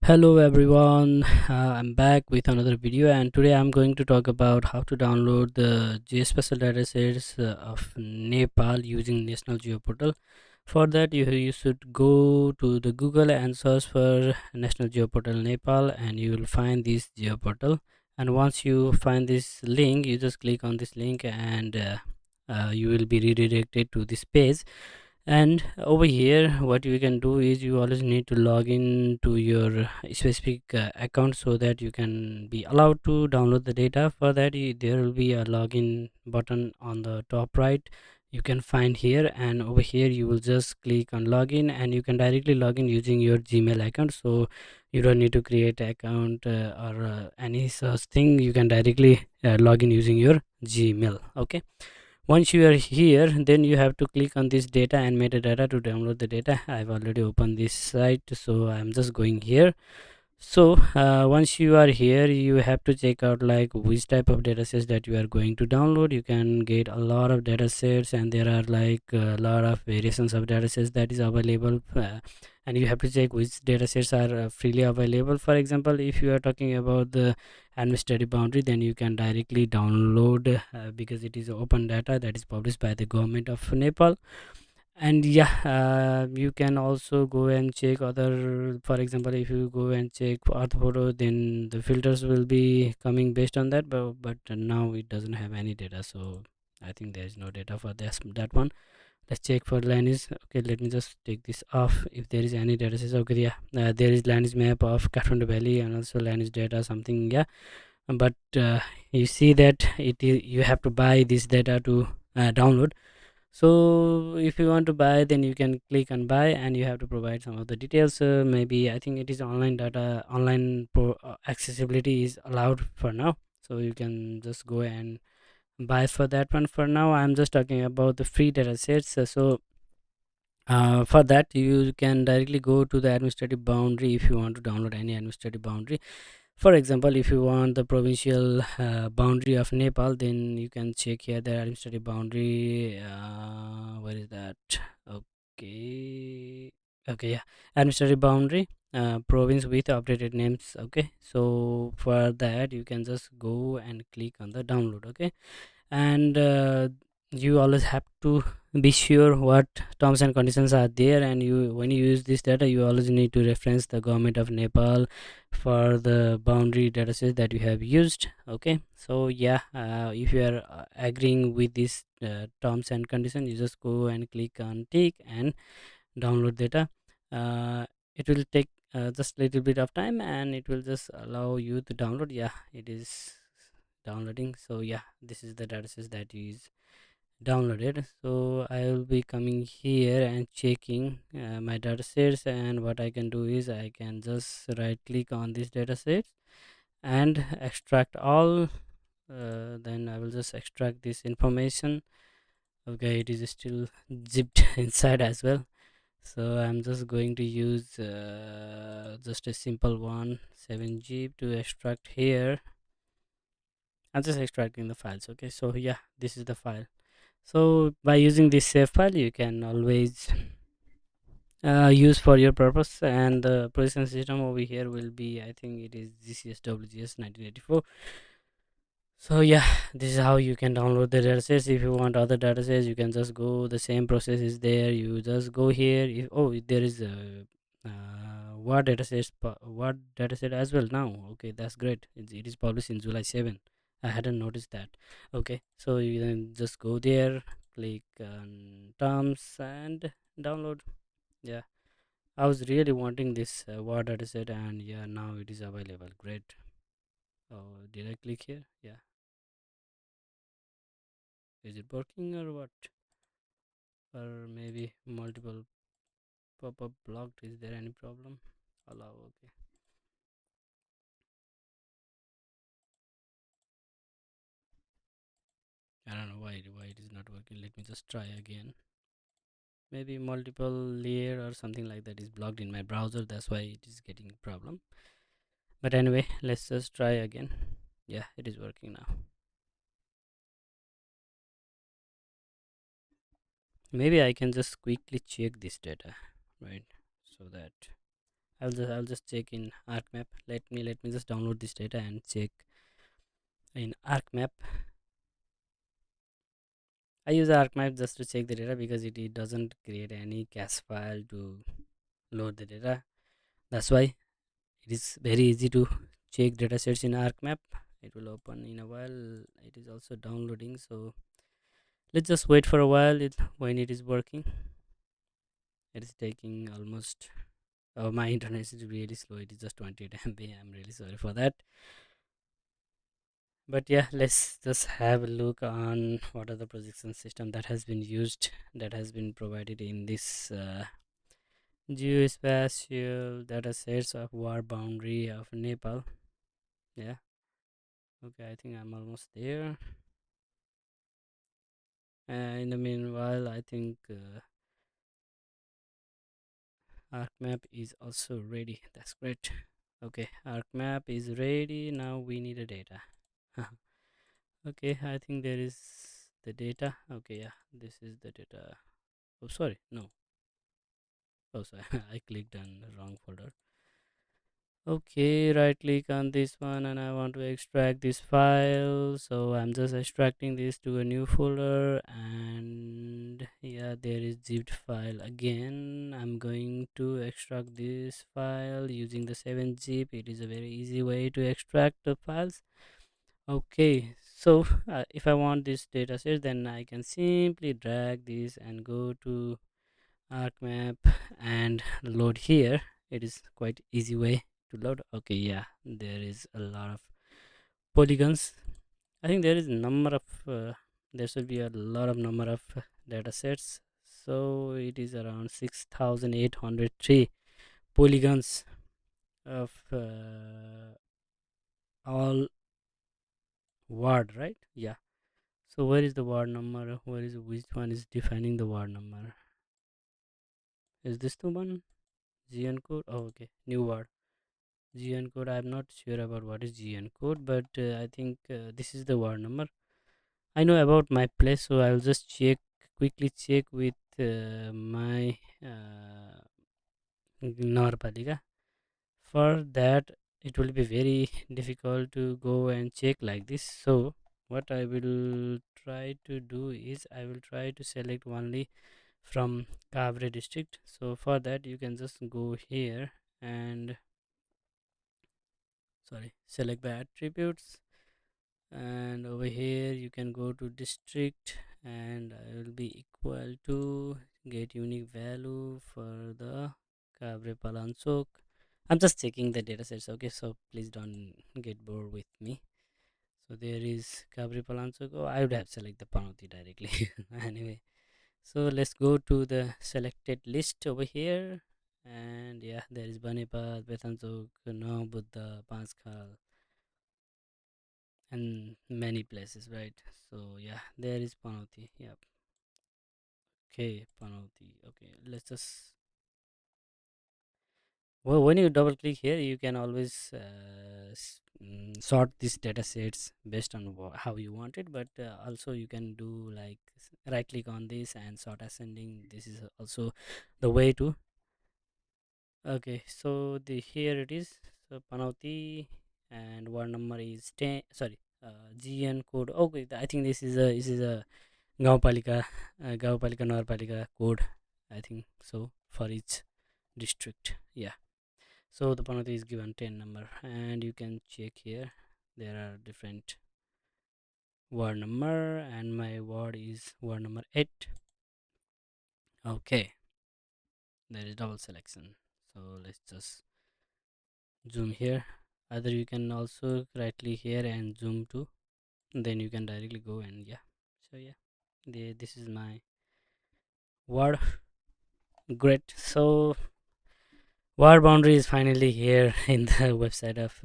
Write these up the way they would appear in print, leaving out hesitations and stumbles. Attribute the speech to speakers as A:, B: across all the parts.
A: Hello everyone, I'm back with another video, and today I'm going to talk about how to download the Geospatial datasets of Nepal using National GeoPortal. For that you should go to the Google and search for National GeoPortal Nepal, and you will find this GeoPortal. And once you find this link, you just click on this link, and you will be redirected to this page. And over here what you can do is you always need to log in to your specific account so that you can be allowed to download the data. For that there will be a login button on the top right, you can find here, and over here you will just click on login, and you can directly log in using your Gmail account. So you don't need to create account or any such thing. You can directly log in using your Gmail. Okay, once you are here, then you have to click on this data and metadata to download the data. I've already opened this site, so I'm just going here. So once you are here, you have to check out like which type of datasets that you are going to download. You can get a lot of datasets, and there are like a lot of variations of datasets that is available, and you have to check which datasets are freely available. For example, if you are talking about the administrative boundary, then you can directly download because it is open data that is published by the government of Nepal. And yeah, you can also go and check other. For example, if you go and check earth photo, then the filters will be coming based on that, but now it doesn't have any data, so I think there is no data for that one. Let's check for lineage. Okay, let me just take this off if there is any data says. Okay, yeah, there is lineage map of Kathmandu Valley and also lineage data something. Yeah, but you see that you have to buy this data to download. So if you want to buy, then you can click on buy, and you have to provide some of the details. Maybe I think it is online data, accessibility is allowed for now, so you can just go and buy for that one. For now I'm just talking about the free data sets. For that you can directly go to the administrative boundary if you want to download any administrative boundary. For example, if you want the provincial boundary of Nepal, then you can check here the administrative boundary. Where is that? Okay, okay, yeah, administrative boundary, province with updated names. Okay, so for that you can just go and click on the download. Okay, and you always have to be sure what terms and conditions are there, and you when you use this data you always need to reference the government of Nepal for the boundary dataset that you have used. Okay, so yeah, if you are agreeing with this terms and condition, you just go and click on tick and download data. It will take just little bit of time, and it will just allow you to download. Yeah, it is downloading. So yeah, this is the dataset that is downloaded. So I will be coming here and checking my datasets, and what I can do is I can just right click on this dataset and extract all. Then I will just extract this information. Okay, it is still zipped inside as well, so I'm just going to use just a simple one 7 zip to extract here. I'm just extracting the files. Okay, so yeah, this is the file. So by using this save file you can always use for your purpose, and the processing system over here will be, I think it is GCS WGS 1984. So yeah, this is how you can download the datasets. If you want other datasets, you can just go, the same process is there. You just go here. If oh, there is a what datasets, what dataset as well now. Okay, that's great. It is published in July 7. I hadn't noticed that. Okay, so you then just go there, click on terms and download. Yeah, I was really wanting this what dataset, and yeah, now it is available. Great. Oh, did I click here? Yeah. Is it working or what? Or maybe multiple pop-up blocked. Is there any problem? Allow. Okay. I don't know why it is not working. Let me just try again. Maybe multiple layer or something like that is blocked in my browser. That's why it is getting problem. But anyway, let's just try again. Yeah, it is working now. Maybe I can just quickly check this data, right? So that I'll just check in ArcMap. Let me just download this data and check in ArcMap. I use ArcMap just to check the data because it doesn't create any cache file to load the data. That's why it is very easy to check datasets in ArcMap. It will open in a while. It is also downloading, so let's just wait for a while. When it is working, it is taking almost. Oh, my internet is really slow. It is just 28 MB. I'm really sorry for that. But yeah, let's just have a look on what are the projection system that has been used, that has been provided in this geospatial data sets of war boundary of Nepal. Yeah, okay, I think I'm almost there. In the meanwhile, I think ArcMap is also ready. That's great. Okay, ArcMap is ready. Now we need a data. Okay, I think there is the data. Okay, yeah, this is the data. Oh, sorry, no. Oh, sorry, I clicked on the wrong folder. Okay, right click on this one and I want to extract this file, so I'm just extracting this to a new folder. And yeah, there is zipped file again. I'm going to extract this file using the 7-zip. It is a very easy way to extract the files. Okay, so if I want this data set, then I can simply drag this and go to ArcMap and load here. It is quite easy way to load. Okay, yeah, there is a lot of polygons. I think there is number of there should be a lot of number of data sets, so it is around 6803 polygons of all word, right? Yeah, so where is the word number? Where is which one is defining the word number? Is this the one? GN code? Oh, okay, new word. GN code. I'm not sure about what is GN code, but I think this is the word number. I know about my place, so I'll just quickly check with my Nagarpalika. For that, it will be very difficult to go and check like this. So what I will try to do is I will try to select only from Kavre district. So for that, you can just go here and select by attributes, and over here you can go to district, and I will be equal to get unique value for the Kavre Palansok. I'm just checking the datasets, okay, so please don't get bored with me. So there is Kavre Palansok. Oh, I would have select the Panoti directly. Anyway, so let's go to the selected list over here, and yeah, there is Banipal, Betanchok, No Buddha, Panchkhal, and many places, right? So yeah, there is Panoti. Yep. Okay, Panoti. Okay, let's just, well, when you double click here, you can always sort these data sets based on how you want it, but also you can do like right click on this and sort ascending. This is also the way to. Okay, so the here it is. So Panauti, and one number is 10. Sorry, GN code. Okay, I think this is a Gaupalika, Gaupalika Norpalika code, I think so, for each district. Yeah. So the Panauti is given 10 number, and you can check here. There are different word number, and my word is word number 8. Okay, there is double selection. So let's just zoom here. Either you can also right click here and zoom to, then you can directly go, and yeah. So yeah, this is my word. Great. So war boundary is finally here in the website of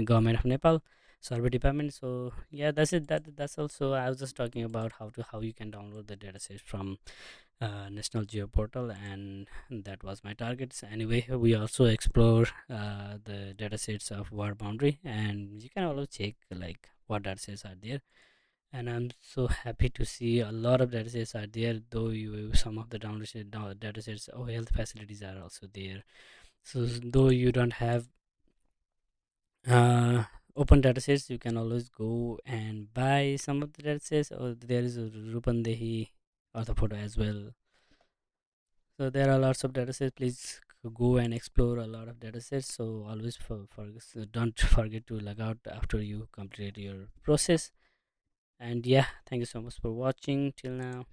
A: government of Nepal survey department. So yeah, that's it. That's also, I was just talking about how you can download the dataset from National GeoPortal, and that was my targets. Anyway, we also explore the datasets of war boundary, and you can also check like what datasets are there. and I'm so happy to see a lot of datasets are there. Though you some of the datasets or health facilities are also there. So though you don't have uh, open datasets, you can always go and buy some of the datasets, or there is a Rupandehi or the photo as well. So there are lots of datasets. Please go and explore a lot of datasets. So always so don't forget to log out after you complete your process. And yeah, thank you so much for watching till now.